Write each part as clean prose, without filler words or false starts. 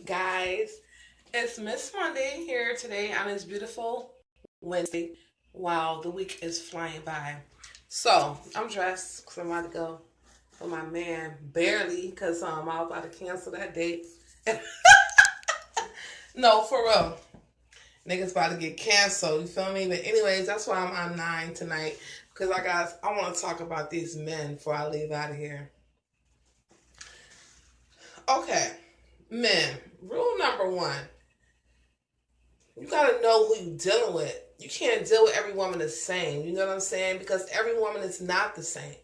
guys? It's Miss Monday here today on this beautiful Wednesday while the week is flying by. So, I'm dressed because I'm about to go for my man, barely, because I was about to cancel that date. No, for real. Niggas about to get canceled, you feel me? But anyways, that's why I'm on 9 tonight because I want to talk about these men before I leave out of here. Okay, men, rule number one, you gotta know who you're dealing with. You can't deal with every woman the same. You know what I'm saying? Because every woman is not the same.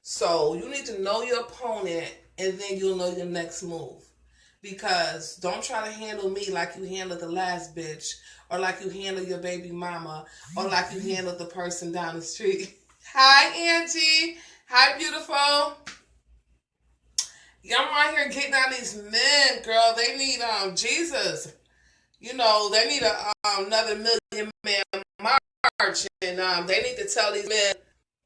So you need to know your opponent and then you'll know your next move. Because don't try to handle me like you handled the last bitch or like you handled your baby mama or like you handled the person down the street. Hi, Angie. Hi, beautiful. I'm out here getting on these men, girl. They need Jesus. You know, they need another million man march, and they need to tell these men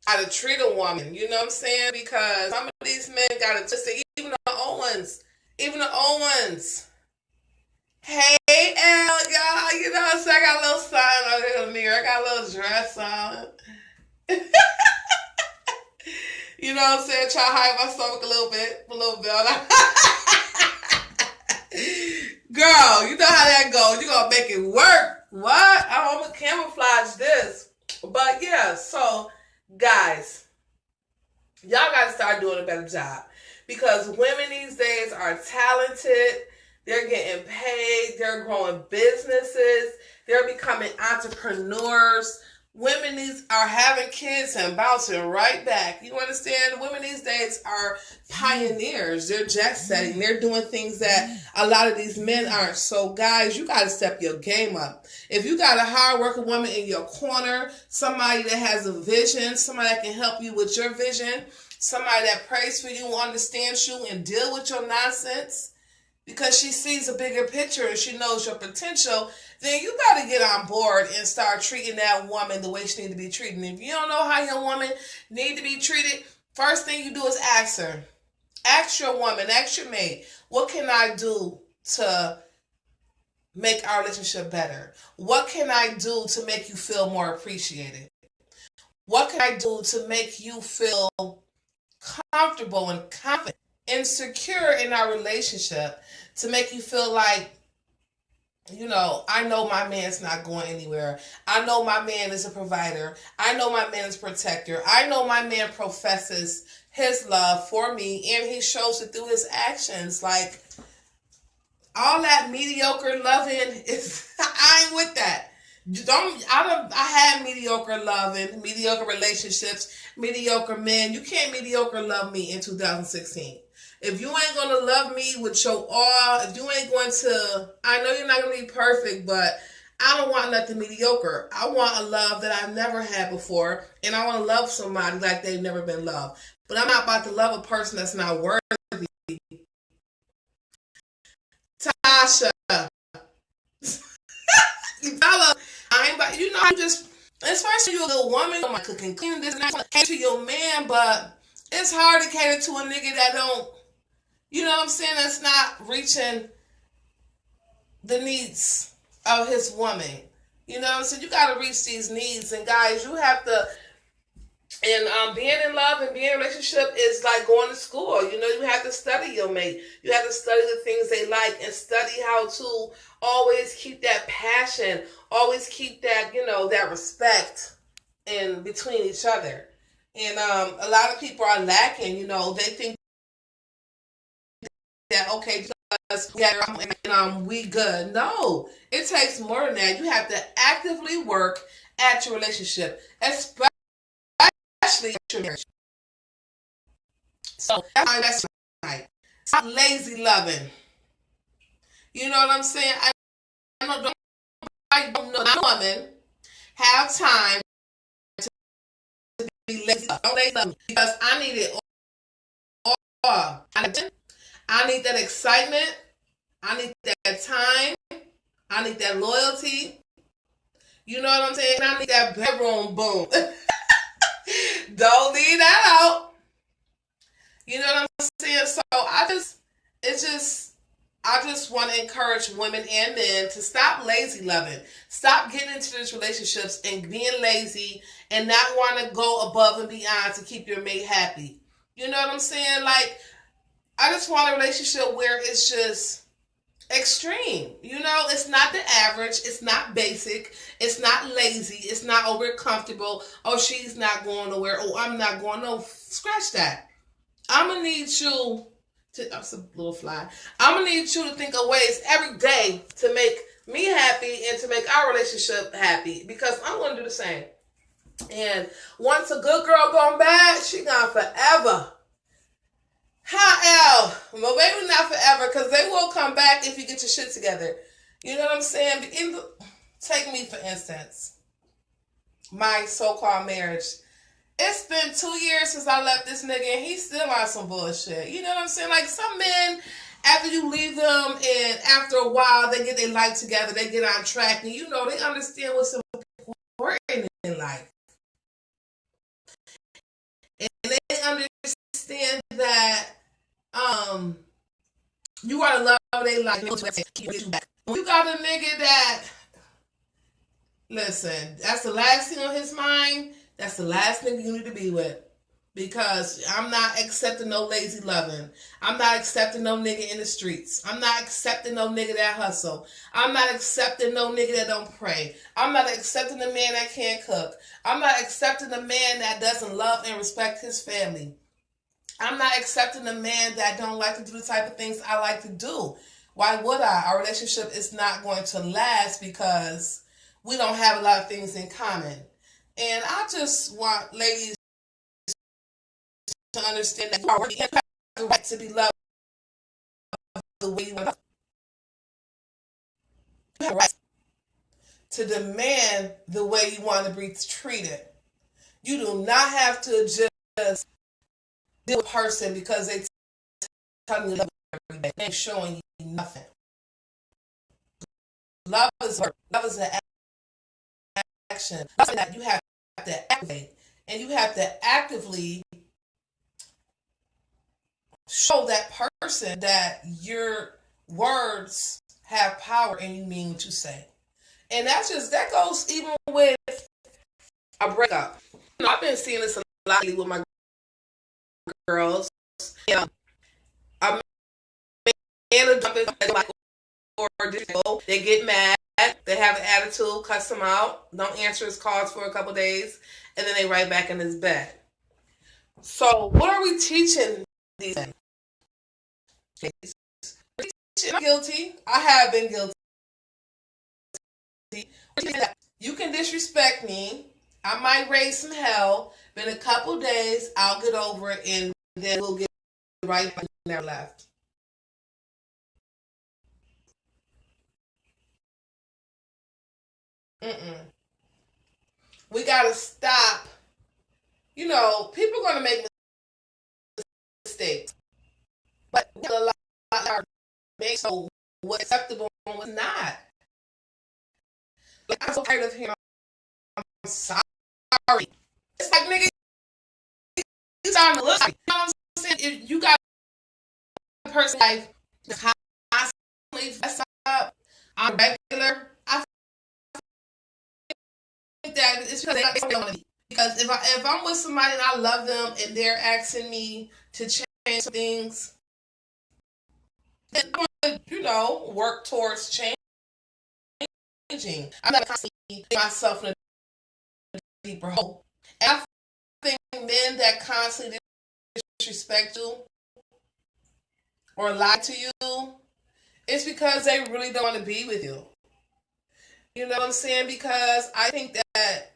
how to treat a woman. You know what I'm saying? Because some of these men got to just even the old ones, even the old ones. Hey, Al, y'all. You know what I'm saying? I got a little sign on here in the mirror. I got a little dress on. You know what I'm saying? Try to hide my stomach a little bit. Girl, you know how that goes. You gonna make it work. What? I'm gonna camouflage this. But yeah, so guys, y'all gotta start doing a better job. Because women these days are talented. They're getting paid. They're growing businesses. They're becoming entrepreneurs. Women these are having kids and bouncing right back. You understand? Women these days are pioneers. They're jet setting. They're doing things that a lot of these men aren't. So guys, you got to step your game up. If you got a hard working woman in your corner, somebody that has a vision, somebody that can help you with your vision, somebody that prays for you, understands you, and deal with your nonsense, because she sees a bigger picture and she knows your potential, then you got to get on board and start treating that woman the way she needs to be treated. And if you don't know how your woman need to be treated, first thing you do is ask her. Ask your woman, ask your mate, what can I do to make our relationship better? What can I do to make you feel more appreciated? What can I do to make you feel comfortable and confident and secure in our relationship, to make you feel like, you know, I know my man's not going anywhere. I know my man is a provider. I know my man is a protector. I know my man professes his love for me and he shows it through his actions. Like, all that mediocre loving is, I ain't with that. I had mediocre loving, mediocre relationships, mediocre men. You can't mediocre love me in 2016. If you ain't going to love me with your all, if you ain't going to, I know you're not going to be perfect, but I don't want nothing mediocre. I want a love that I've never had before, and I want to love somebody like they've never been loved. But I'm not about to love a person that's not worthy. Tasha. I ain't about, you know, I'm just, especially you a little woman, I'm cooking, cleaning this and that, cater to your man, but it's hard to cater to a nigga that don't, you know what I'm saying, that's not reaching the needs of his woman. You know what I'm saying? You got to reach these needs. And guys, you have to, and being in love and being in a relationship is like going to school. You know, you have to study your mate. You have to study the things they like and study how to always keep that passion, always keep that, you know, that respect in between each other. And a lot of people are lacking, you know, they think that, okay, because we good. No, it takes more than that. You have to actively work at your relationship, especially your marriage. So that's my lesson tonight. Stop lazy loving. You know what I'm saying? I don't know that woman have time to be lazy. Don't lazy love me, because I need it all. I need that excitement. I need that time. I need that loyalty. You know what I'm saying? I need that bedroom boom. Don't leave that out. You know what I'm saying? So it's just, I just want to encourage women and men to stop lazy loving. Stop getting into these relationships and being lazy and not want to go above and beyond to keep your mate happy. You know what I'm saying? Like, I just want a relationship where it's just extreme. You know, it's not the average. It's not basic. It's not lazy. It's not over comfortable. Oh, she's not going nowhere. Oh, I'm not going. No, scratch that. I'm going to need you to, I'm a little fly. I'm going to need you to think of ways every day to make me happy and to make our relationship happy, because I'm going to do the same. And once a good girl gone bad, she gone forever. However, well, maybe not forever, because they will come back if you get your shit together. You know what I'm saying? Take me, for instance, my so-called marriage. It's been 2 years since I left this nigga, and he's still on some bullshit. You know what I'm saying? Like, some men, after you leave them, and after a while, they get their life together, they get on track, and you know, they understand what's important in life. And they understand that you gotta love their life. When you got a nigga that, listen, that's the last thing on his mind, that's the last nigga you need to be with. Because I'm not accepting no lazy loving. I'm not accepting no nigga in the streets. I'm not accepting no nigga that hustle. I'm not accepting no nigga that don't pray. I'm not accepting a man that can't cook. I'm not accepting a man that doesn't love and respect his family. I'm not accepting a man that don't like to do the type of things I like to do. Why would I? Our relationship is not going to last because we don't have a lot of things in common. And I just want ladies to understand that you have the right to be loved the way you want. You have the right to demand the way you want to be treated. You do not have to just deal with a person because they tell you love every day. They ain't showing you nothing. Love is work. Love is an action. Love is that you have to activate, and you have to actively show that person that your words have power and you mean what you say. And that goes even with a breakup. You know, I've been seeing this a lot with my girls. You know, a man will jump in like, or they get mad, they have an attitude, cuss him out, don't answer his calls for a couple days, and then they right back in his bed. So what are we teaching these men? I'm guilty. I have been guilty. You can disrespect me. I might raise some hell, but in a couple days I'll get over it, and then we'll get right back there left. Mm-mm. We gotta stop. You know, people are gonna make mistakes, but a lot of mistakes. So what's acceptable and what's not. Like, I'm so tired of hearing I'm sorry. It's like, nigga, you sound a little sorry. You know what I'm saying? If you got a person life constantly mess up on regular, I think that it's because they don't want to be. Because if I'm with somebody and I love them and they're asking me to change things, then I'm going to, you know, work towards changing. I'm not constantly putting myself in a deeper hole. And I think men that constantly disrespect you or lie to you, it's because they really don't want to be with you. You know what I'm saying? Because I think that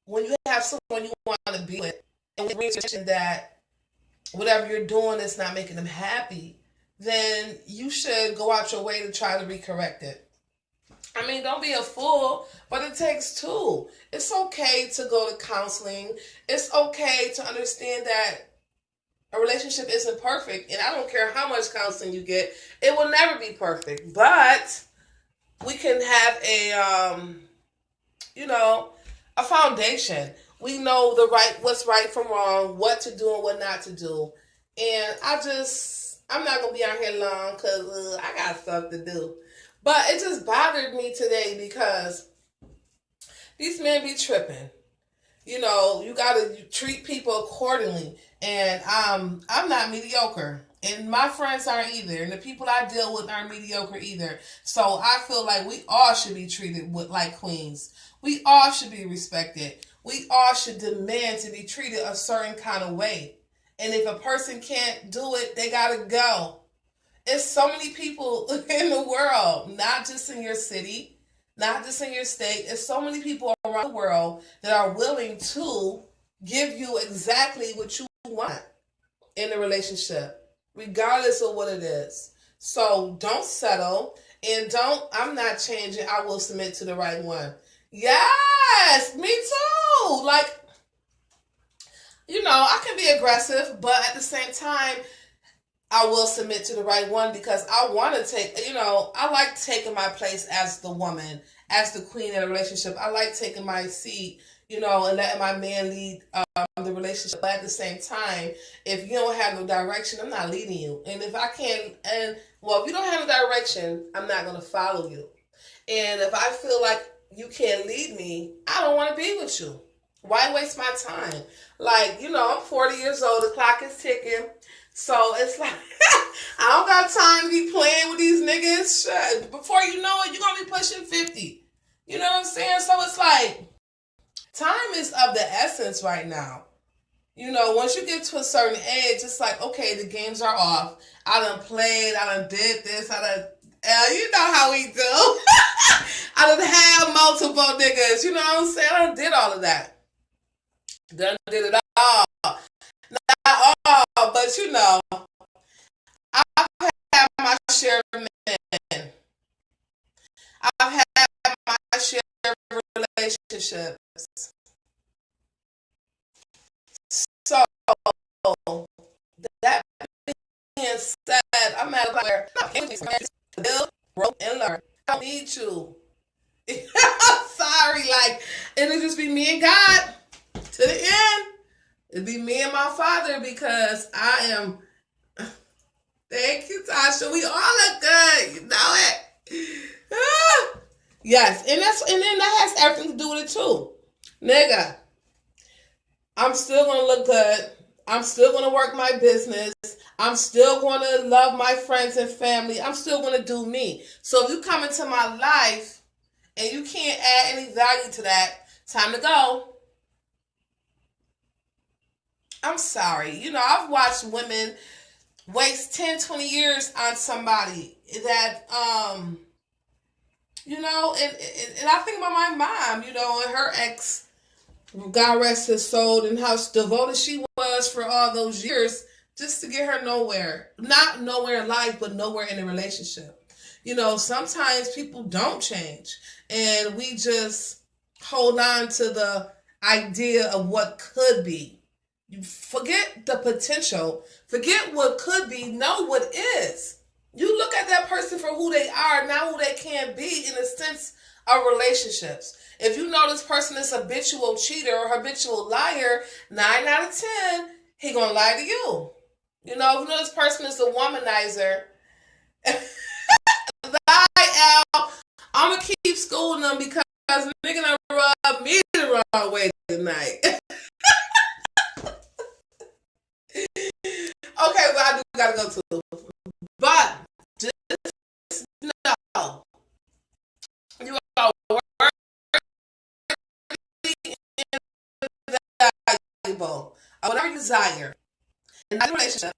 when you have someone you want to be with, and we mention that whatever you're doing is not making them happy, then you should go out your way to try to recorrect it. I mean, don't be a fool, but it takes two. It's okay to go to counseling. It's okay to understand that a relationship isn't perfect, and I don't care how much counseling you get, it will never be perfect. But we can have a foundation. We know what's right from wrong, what to do and what not to do. And I'm not gonna be out here long because I got stuff to do. But it just bothered me today because these men be tripping. You know, you gotta treat people accordingly. And I'm not mediocre. And my friends aren't either. And the people I deal with aren't mediocre either. So I feel like we all should be treated like queens. We all should be respected. We all should demand to be treated a certain kind of way. And if a person can't do it, they gotta go. It's so many people in the world, not just in your city, not just in your state. It's so many people around the world that are willing to give you exactly what you want in a relationship, regardless of what it is. So don't settle and I'm not changing. I will submit to the right one. Yes, me too. Like, I can be aggressive, but at the same time, I will submit to the right one because I want to I like taking my place as the woman, as the queen in a relationship. I like taking my seat, and letting my man lead the relationship. But at the same time, if you don't have no direction, I'm not leading you. And if I can't, if you don't have no direction, I'm not going to follow you. And if I feel like you can't lead me, I don't want to be with you. Why waste my time? Like, I'm 40 years old. The clock is ticking. So it's like, I don't got time to be playing with these niggas. Shit. Before you know it, you're going to be pushing 50. You know what I'm saying? So it's like, time is of the essence right now. Once you get to a certain age, it's like, okay, the games are off. I done played. I done did this. You know how we do. I done had multiple niggas. You know what I'm saying? I done did all of that. Done did it all. Not all, but I've had my share of men. I've had my share of relationships. So, that being said, I'm at a point where I can't build, grow, and learn. I don't need you. Sorry, it'll just be me and God to the end. It'll be me and my Father because I am. Thank you, Tasha. We all look good. You know it. Yes, and then that has everything to do with it too, nigga. I'm still gonna look good. I'm still gonna work my business. I'm still gonna love my friends and family. I'm still gonna do me. So if you come into my life and you can't add any value to that, time to go. I'm sorry. I've watched women waste 10, 20 years on somebody that, and I think about my mom, and her ex, God rest his soul, and how devoted she was for all those years just to get her nowhere. Not nowhere in life, but nowhere in a relationship. Sometimes people don't change, and we just hold on to the idea of what could be. You forget the potential. Forget what could be. Know what is. You look at that person for who they are, not who they can be in the sense of relationships. If you know this person is a habitual cheater or habitual liar, 9 out of 10, he gonna lie to you. If you know this person is a womanizer, lie out. I'm gonna keep schooling them because nigga done rub me the wrong way tonight. Okay, well, I do gotta go too. But just know you are worthy and valuable of whatever you desire. In that relationship,